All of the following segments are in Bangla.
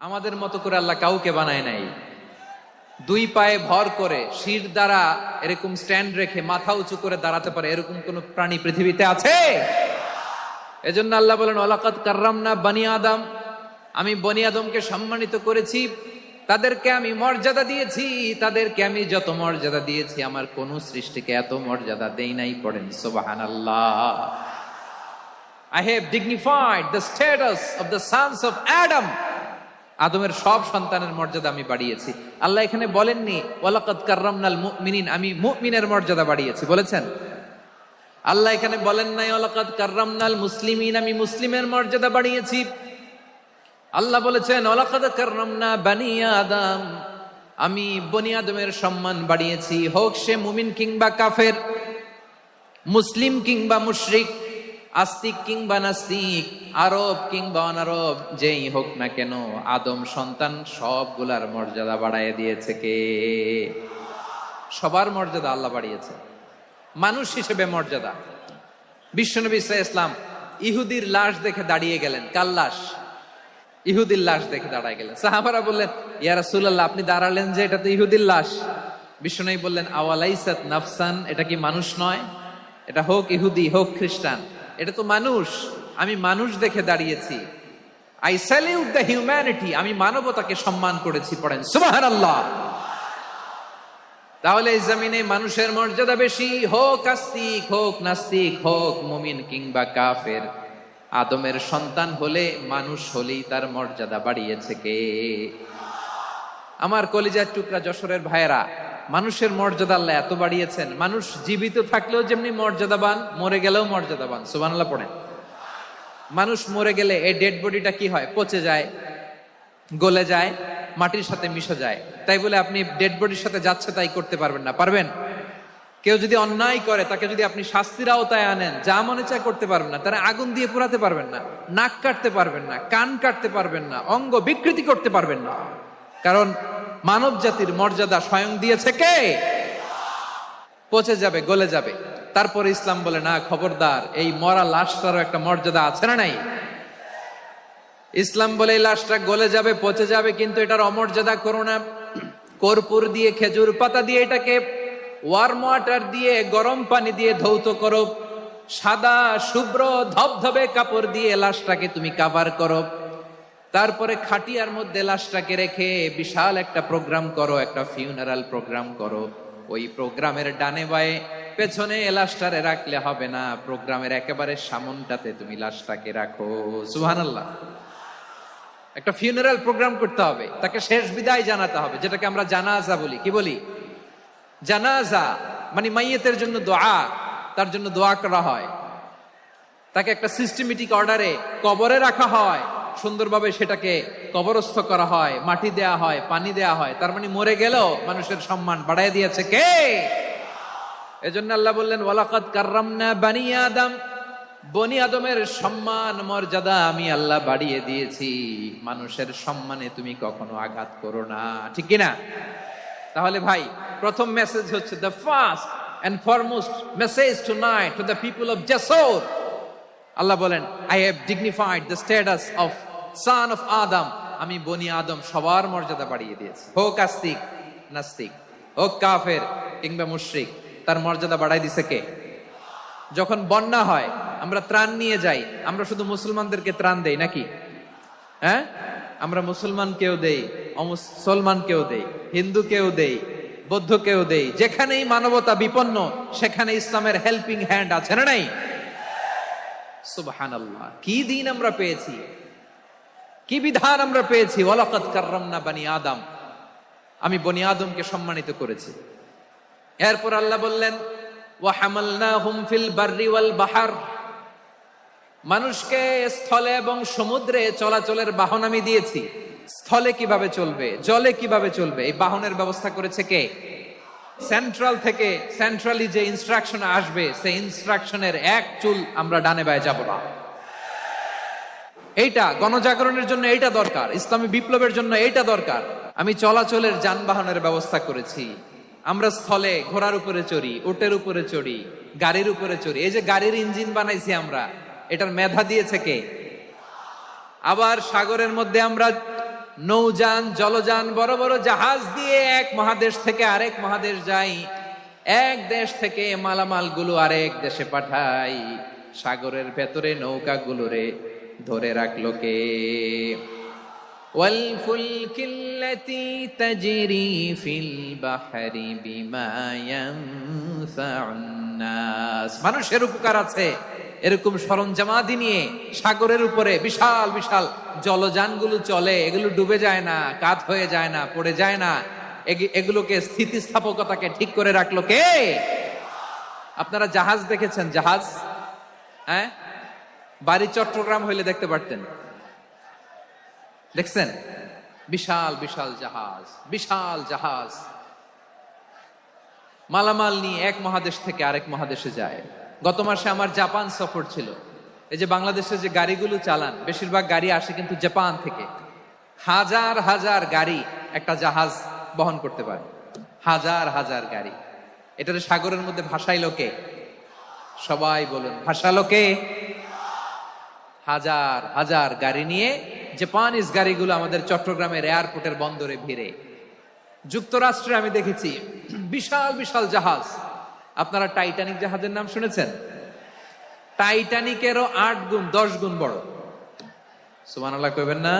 আমাদের মতো করে আল্লাহ কাউকে বানায় নাই। দুই পায়ে ভর করে শির দ্বারা এরকম স্ট্যান্ড রেখে মাথা উঁচু করে দাঁড়াতে পারে এরকম কোন প্রাণী পৃথিবীতে আছে? এজন্য আল্লাহ বলেন ওয়ালাকাদ কাররামনা বানি আদম, আমি বনি আদমকে সম্মানিত করেছি, তাদেরকে আমি মর্যাদা দিয়েছি। তাদেরকে আমি যত মর্যাদা দিয়েছি আমার কোন সৃষ্টিকে এত মর্যাদা দেই নাই। পড়েন সুবহানাল্লাহ। I have dignified the status of the sons of Adam. আদমের সব সন্তানের মর্যাদা আমি বাড়িয়েছি। আল্লাহ এখানে বলেননি ওয়ালাকাদ কাররামনাল মুমিনিন, আমি মুমিনের মর্যাদা বাড়িয়েছি, বলেছেন? আল্লাহ এখানে বলেন নাই ওয়ালাকাদ কাররামনাল মুসলিমিন, আমি মুসলিমের মর্যাদা বাড়িয়েছি। আল্লাহ বলেছেন ওয়ালাকাদ কাররামনা বানি আদম, আমি বনি আদমের সম্মান বাড়িয়েছি, হোক সে মুমিন কিংবা কাফের, মুসলিম কিংবা মুশরিক, আস্তিক কিংবা নাস্তিক, আরব কিংবা অনারব, যেই হোক না কেন আদম সন্তান সবগুলার মর্যাদা বাড়ায় দিয়েছে কে? সবার মর্যাদা আল্লাহ বাড়িয়েছে। মানুষ হিসেবে মর্যাদা। বিশ্বনবী সাল্লাল্লাহু আলাইহি ওয়াসাল্লাম ইহুদির লাশ দেখে দাঁড়িয়ে গেলেন। কার লাশ? ইহুদির লাশ দেখে দাঁড়ায় গেলেন। সাহাবারা বললেন ইয়া রাসূলুল্লাহ, আপনি দাঁড়ালেন যে, এটা তো ইহুদির লাশ। বিশ্বনবী বললেন আওয়ালাইসাত নাফসান, এটা কি মানুষ নয়? এটা হোক ইহুদি হোক খ্রিস্টান, এটা তো মানুষ। আমি মানুষ দেখে দাঁড়িয়েছি। আই স্যালিউট দ্য হিউম্যানিটি, আমি মানবতাকে সম্মান করেছি। পড়েন সুবহানাল্লাহ। তাহলে এই জমিনে মানুষের মর্যাদা বেশি, হোক আস্তিক হোক নাস্তিক হোক মুমিন কিংবা কাফের। আদমের সন্তান হলে মানুষ হলেই তার মর্যাদা বাড়িয়েছে কে? আমার কলিজার টুকরা যশোরের ভাইয়েরা, মানুষের মর্যাদা আল্লাহ এত বাড়িয়েছেন। মানুষ জীবিত থাকলেও যেমনি মর্যাদাবান, মরে গেলেও মর্যাদাবান। সুবহানাল্লাহ পড়েন। মানুষ মরে গেলে এই ডেড বডিটা কি হয়? পচে যায়, গলে যায়, মাটির সাথে মিশে যায়। তাই বলে আপনি ডেড বডির সাথে যাচ্ছে তাই করতে পারবেন না। পারবেন? কেউ যদি অন্যায় করে তাকে যদি আপনি শাস্তির আওতায় আনেন, যা মনে চায় করতে পারবেন না। তারা আগুন দিয়ে পোড়াতে পারবেন না, নাক কাটতে পারবেন না, কান কাটতে পারবেন না, অঙ্গ বিকৃতি করতে পারবেন না। কারণ মানব জাতির মর্যাদা স্বয়ং দিয়েছে কে? পচে যাবে, গলে যাবে। তারপরে ইসলাম বলে না, খবরদার, এই মরা লাশটারও একটা মর্যাদা আছে না নাই? ইসলাম বলে এই লাশটা গলে যাবে, পচে যাবে, কিন্তু এটার অমর্যাদা করো না। কর্পূর দিয়ে, খেজুর পাতা দিয়ে, এটাকে ওয়ার্ম ওয়াটার দিয়ে, গরম পানি দিয়ে ধৌত করো। সাদা শুভ্র ধবধবে কাপড় দিয়ে লাশটাকে তুমি কাভার করো। তারপরে খাটিয়ার মধ্যে লাশটাকে রেখে বিশাল একটা প্রোগ্রাম করো, একটা ফিউনারাল প্রোগ্রাম করো। ওই প্রোগ্রামের ডানে বায়ে পেছনে লাশটারে রাখলে হবে না, প্রোগ্রামের একেবারে সামনটাতে তুমি লাশটাকে রাখো। সুবহানাল্লাহ। একটা ফিউনারাল প্রোগ্রাম করতে হবে, তাকে শেষ বিদায় জানাতে হবে, যেটাকে আমরা জানাজা বলি। কি বলি? জানাজা মানে মাইয়েতের জন্য দোয়া, তার জন্য দোয়া করা হয়। তাকে একটা সিস্টেমেটিক অর্ডারে কবরে রাখা হয়, সুন্দরভাবে সেটাকে কবরস্থ করা হয়, মাটি দেয়া হয়, পানি দেয়া হয়। তার মানে মরে গেলেও মানুষের সম্মান বাড়ায় দিয়েছে কে? এজন্য আল্লাহ বললেন ওয়ালাকাদ কাররামনা বানি আদম, বনি আদমের সম্মান মর্যাদা আমি আল্লাহ বাড়িয়ে দিয়েছি। মানুষের সম্মানে তুমি কখনো আঘাত করো না, ঠিক কিনা? তাহলে ভাই, প্রথম মেসেজ হচ্ছে, the first and foremost message tonight to the people of Jessore. আল্লাহ বলেন I have dignified the status of son of Adam, আমি বনি আদম সবার মর্যাদা বাড়িয়ে দিয়েছি। হোক আস্তিক নাস্তিক, হোক কাফের কিংবা মুশরিক, তার মর্যাদা বাড়াই দিছে কে? যখন বন্যা হয় আমরা ত্রাণ নিয়ে যাই, আমরা শুধু মুসলমানদেরকে ত্রাণ দেই নাকি? হ্যাঁ, আমরা মুসলমানকেও দেই, অমুসলমানকেও দেই, হিন্দুকেও দেই, বৌদ্ধকেও দেই। যেখানেই মানবতা বিপন্ন সেখানে ইসলামের হেল্পিং হ্যান্ড আছে না নাই? সুবহানাল্লাহ। কি দিন আমরা পেয়েছি, কি বিধান আমরা পেয়েছি। ওয়ালাকাদ কাররামনা বানি আদম, আমি বনি আদমকে সম্মানিত করেছি। এরপর আল্লাহ বললেন ওয়া হামালনাহুম ফিল বাররি ওয়াল বাহর, মানুষকে স্থলে এবং সমুদ্রে চলাচলের বাহন আমি দিয়েছি। স্থলে কিভাবে চলবে, জলে কিভাবে চলবে, এই বাহনের ব্যবস্থা করেছে কে? সেন্ট্রাল থেকে, সেন্ট্রালি যে ইনস্ট্রাকশন আসবে সেই ইনস্ট্রাকশনের এক চুল আমরা ডানে বায়ে যাব না। এইটা গণজাগরণের জন্য এইটা দরকার, ইসলামী বিপ্লবের জন্য এইটা দরকার। আমি চলাচলের যানবাহনের ব্যবস্থা করেছি। আমরা স্থলে ঘোড়ার উপরে চড়ি, উটের উপরে চড়ি, গাড়ির উপরে চড়ি। এই যে গাড়ির ইঞ্জিন বানাইছি আমরা, এটার মেধা দিয়েছে কে? আবার সাগরের মধ্যে আমরা নৌযান, জলযান, বড় বড় জাহাজ দিয়ে এক মহাদেশ থেকে আরেক মহাদেশ যাই, এক দেশ থেকে মালামাল গুলো আরেক দেশে পাঠাই। সাগরের ভেতরে নৌকাগুলোরে ধরে রাখলো কে? والفلك التي تجري في البحر بما ينفع الناس। মানুষের উপকার আছে এরকম সরঞ্জামাদি নিয়ে সাগরের উপরে বিশাল বিশাল জলযানগুলো চলে। এগুলো ডুবে যায় না, কাত হয়ে যায় না, পড়ে যায় না। এগুলোকে স্থিতিস্থাপকতাকে ঠিক করে রাখলো কে? আপনারা জাহাজ দেখেছেন? জাহাজ, হ্যাঁ, বাড়ি চট্টগ্রাম হইলে দেখতে পারতেন। দেখছেন? বিশাল বিশাল জাহাজ, বিশাল জাহাজ মালামাল নিয়ে এক মহাদেশ থেকে আরেক মহাদেশে যায়। গত মাসে আমার জাপান সফর ছিল। এই যে বাংলাদেশে যে গাড়িগুলো চালান, বেশিরভাগ গাড়ি আসে কিন্তু জাপান থেকে। হাজার হাজার গাড়ি একটা জাহাজ বহন করতে পারে, হাজার হাজার গাড়ি। এটারে সাগরের মধ্যে ভাসাইলো কে? সবাই বলুন, ভাসালো কে? হাজার হাজার গাড়ি নিয়ে জাপানিজ গাড়িগুলো আমাদের চট্টগ্রামের এয়ারপোর্টের বন্দরে ভিড়ে। যুক্তরাষ্ট্রে আমি দেখেছি বিশাল বিশাল জাহাজ। আপনারা টাইটানিক জাহাজের নাম শুনেছেন? টাইটানিকেরও 8 গুণ 10 গুণ বড়। সুবহানাল্লাহ কইবেন না?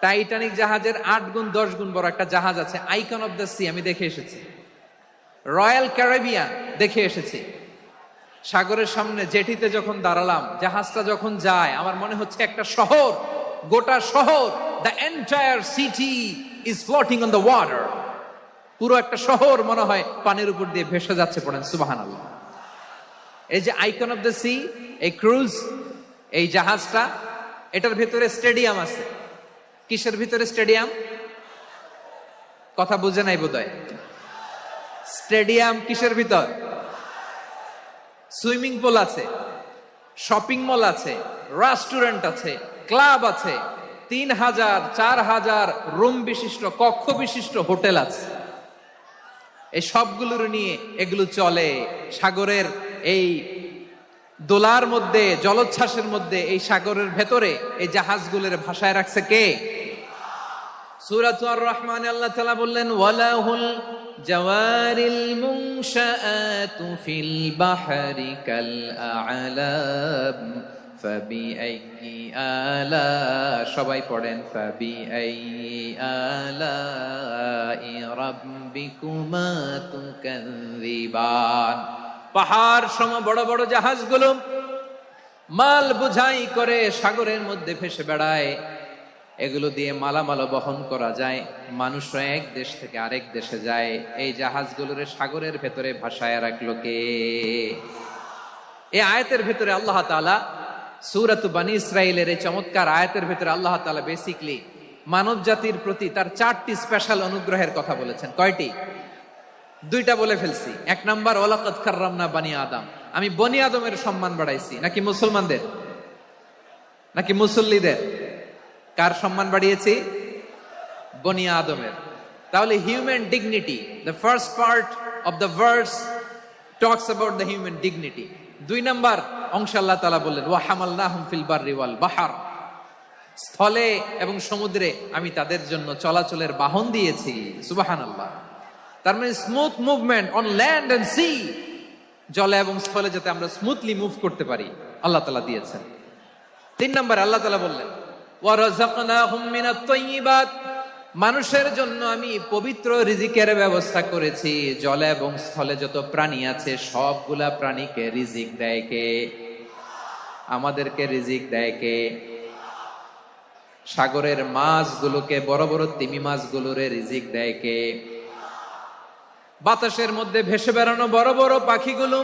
টাইটানিক জাহাজের 8 গুণ 10 গুণ বড় একটা জাহাজ আছে, আইকন অফ দ্য সি। আমি দেখে এসেছি। রয়্যাল ক্যারিবিয়ান দেখে এসেছি। সাগরের সামনে জেটিতে যখন দাঁড়ালাম, জাহাজটা যখন যায়, আমার মনে হচ্ছে একটা শহর, গোটা শহর, the entire city is floating on the water. পুরো একটা শহর মনে হয় পানির উপর দিয়ে ভেসে যাচ্ছে। পড়েন সুবহানাল্লাহ। এই যে আইকন অফ দ্য সি, এই ক্রুজ, এই জাহাজটা, এটার ভিতরে স্টেডিয়াম আছে। কিসের ভিতরে স্টেডিয়াম? কথা বুঝে নাই বোধহয়। স্টেডিয়াম কিসের ভিতর? সুইমিং পুল আছে, শপিং মল আছে, রেস্টুরেন্ট আছে, ক্লাব আছে, 3000 4000 রুম বিশিষ্ট, কক্ষ বিশিষ্ট হোটেল আছে। এই সবগুলোর নিয়ে এগুলো চলে সাগরের এই দোলার মধ্যে, জলোচ্ছ্বাসের মধ্যে। এই সাগরের ভেতরে এই জাহাজগুলোর ভাষায় রাখছে কে? সূরা আর রহমানে আল্লাহ তাআলা বললেন, ওয়ালাহুল জাওয়ারিল মুনশাআতু ফিল বাহরি কাল আ'লাম ফাবিআইয়ি আলা, সবাই পড়েন, ফাবিআইয়ি আলাই রাব্বিকুমা তুকাযযিবান। পাহাড় সম বড় বড় জাহাজগুলো মাল বোঝাই করে সাগরের মধ্যে ভেসে বেড়ায়। এগুলো দিয়ে মালামাল বহন করা যায়। মানুষরা এক দেশ থেকে আরেক দেশে যায়। এই জাহাজগুলোর সাগরের ভেতরে ভাসায় রাখলো কে? এই আয়াতের ভেতরে আল্লাহ তাআলা সূরাত বনী ইসরাঈলের এই চমৎকার আয়াতের ভেতরে আল্লাহ তাআলা বেসিক্যালি মানব জাতির প্রতি তার 4টি স্পেশাল অনুগ্রহের কথা বলেছেন। কয়টি? 2টা বলে ফেলছি। 1 নাম্বার, ওয়ালাকাদ কাররামনা বানি আদম। আমি বনি আদমের সম্মান বাড়াইছি। নাকি মুসলমানদের? নাকি মুসল্লিদের? কার সম্মান বাড়িয়েছি? বনি আদমের। তাহলে human dignity, the first part of the verse talks about the human dignity. 2 number অংশ আল্লাহ তাআলা বললেন, ওয়া হামালনাহুম ফিল বাররি ওয়াল বাহর। স্থলে এবং সমুদ্রে আমি তাদের জন্য চলাচলের বাহন দিয়েছি। সুবহানাল্লাহ। তার মানে smooth movement on land and sea. জলে এবং স্থলে যাতে আমরা স্মুথলি মুভ করতে পারি আল্লাহ তাআলা দিয়েছেন। 3 নাম্বার আল্লাহ তাআলা বললেন, ওয়া রাযাকনাহুম মিনাত তাইয়্যিবাত। মানুষের জন্য আমি পবিত্র রিজিকের ব্যবস্থা করেছি। জলে এবং স্থলে যত প্রাণী আছে সবগুলা প্রাণীকে রিজিক দেয় কে? আমাদেরকে রিজিক দেয় কে? সাগরের মাছগুলোকে, বড় বড় তিমি মাছগুলোরে রিজিক দেয় কে? বাতাসের মধ্যে ভেসে বেড়ানো বড় বড় পাখিগুলো,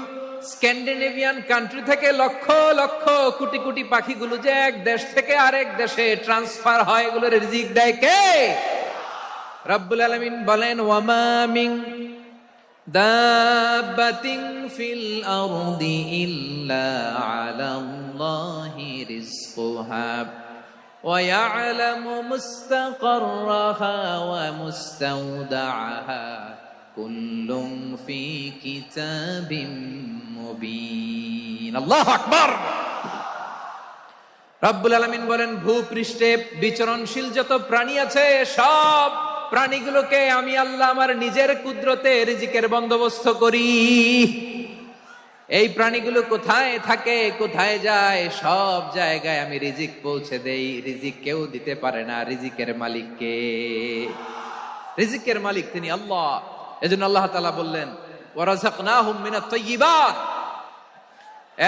স্ক্যান্ডিনেভিয়ান কান্ট্রি থেকে লক্ষ লক্ষ কোটি কোটি পাখিগুলো যে এক দেশ থেকে আরেক দেশে ট্রান্সফার হয়, এগুলোর রিজিক দেয় কে? রব্বুল আলামিন বলেন, ওয়ামা মিন দাব্বাতিন ফিল আরদি ইল্লা আলাল্লাহি রিজকুহা ওয়া ইয়ালামু মুস্তাকাররাহা ওয়া মুস্তাওদাআহা কুল্লুম ফি কিতাবিম মুবিন। আল্লাহু আকবার। রব্বুল আলামিন বলেন, ভূপৃষ্ঠে বিচরণশীল যত প্রাণী আছে সব প্রাণীগুলোকে আমি আল্লাহ আমার নিজের কুদরতে রিজিকের বন্দোবস্ত করি। এই প্রাণীগুলো কোথায় থাকে, কোথায় যায়, সব জায়গায় আমি রিজিক পৌঁছে দেই। রিজিক কেউ দিতে পারে না, রিজিকের মালিক কে? রিজিকের মালিক তিনি আল্লাহ। এজন্য আল্লাহ তাআলা বললেন, ওয়ারাযাকনাহুম মিনাত তাইয়্যিবাত।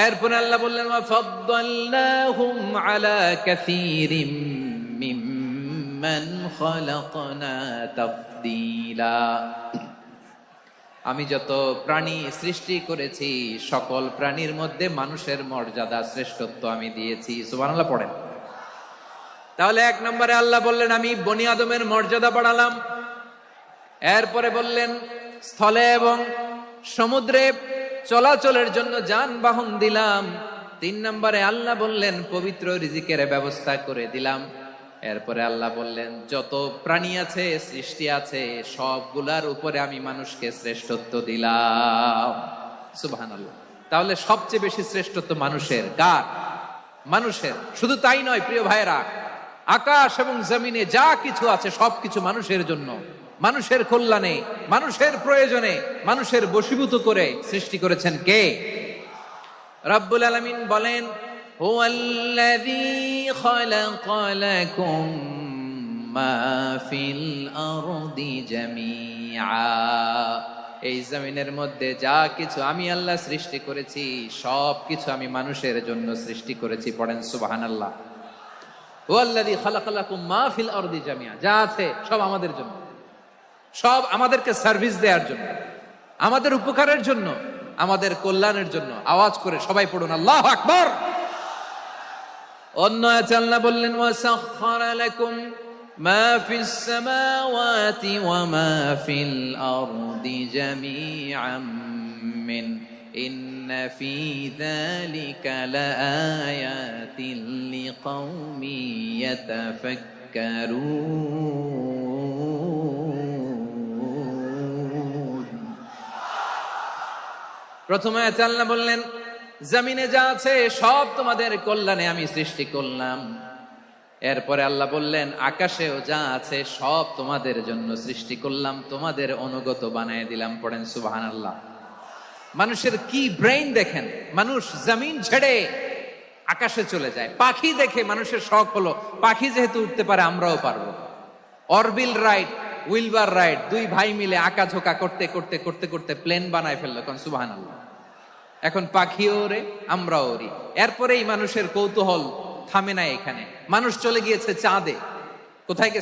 এরপর আল্লাহ বললেন, ওয়াফাদ্দালনাহুম আলা কাসীরিম মিম্মান খালাকনা তাফদীলা। আমি যত প্রাণী সৃষ্টি করেছি সকল প্রাণীর মধ্যে মানুষের মর্যাদা শ্রেষ্ঠত্ব আমি দিয়েছি। সুবহানাল্লাহ পড়েন। তাহলে এক নম্বরে আল্লাহ বললেন আমি বনি আদমের মর্যাদা বাড়ালাম। এরপরে বললেন স্থলে এবং সমুদ্রে চলাচলের জন্য যানবাহন দিলাম। 3 নম্বরে আল্লাহ বললেন পবিত্র রিজিকের ব্যবস্থা করে দিলাম। এরপরে আল্লাহ বললেন যত প্রাণী আছে, সৃষ্টি আছে, সবগুলার উপরে আমি মানুষকে শ্রেষ্ঠত্ব দিলাম। সুবহানাল্লাহ। তাহলে সবচেয়ে বেশি শ্রেষ্ঠত্ব মানুষের। কার? মানুষের। শুধু তাই নয় প্রিয় ভাইরা, আকাশ এবং জমিনে যা কিছু আছে সবকিছু মানুষের জন্য, মানুষের কল্যাণে, মানুষের প্রয়োজনে, মানুষের বশীভূত করে সৃষ্টি করেছেন কে? রব্বুল আলামিন বলেন, হুয়াল্লাযী খালাকা লাকুম মা ফিল আরদি জামিআ। এই জমিনের মধ্যে যা কিছু আমি আল্লাহ সৃষ্টি করেছি সব কিছু আমি মানুষের জন্য সৃষ্টি করেছি। পড়েন সুবহানাল্লাহ। হুয়াল্লাযী খালাকা লাকুম মা ফিল আরদি জামিআ। যা আছে সব আমাদের জন্য, সব আমাদেরকে সার্ভিস দেওয়ার জন্য, আমাদের উপকারের জন্য, আমাদের কল্যাণের জন্য। আওয়াজ করে সবাই পড়ুন আল্লাহু আকবার। অন্য আয়াতে আল্লাহ বললেন, ওয়াসাখখারা লাকুম মা ফিস সামাওয়াতি ওয়া মা ফিল আরদি জামিআম মিন ইন্না ফি যালিকা লাআয়াতিন লিকাউমি ইয়াতাফাক্কারুন। প্রথম আয়াতে আল্লাহ বললেন জমিনে যা আছে সব তোমাদের কল্যাণে আমি সৃষ্টি করলাম। এরপরে আল্লাহ বললেন আকাশেও যা আছে সব তোমাদের জন্য সৃষ্টি করলাম, তোমাদের অনুগত বানিয়ে দিলাম। পড়েন সুবহানাল্লাহ। মানুষের কি ব্রেইন দেখেন, মানুষ জমিন ছেড়ে আকাশে চলে যায়। পাখি দেখে মানুষের শখ হলো পাখি যেহেতু উঠতে পারে আমরাও পারবো। অরবিল রাইট, উইলবার রাইট, 2 ভাই মিলে আঁকাঝোঁকা করতে করতে করতে করতে প্লেন বানায় ফেললো। কোন সুবহানাল্লাহ। এখন পাখিও ওরে, আমরাও ওরি। এরপরেই মানুষের কৌতূহল থামে না এখানে। মানুষ চলে গিয়েছে চাঁদে। কোথায় গেছে?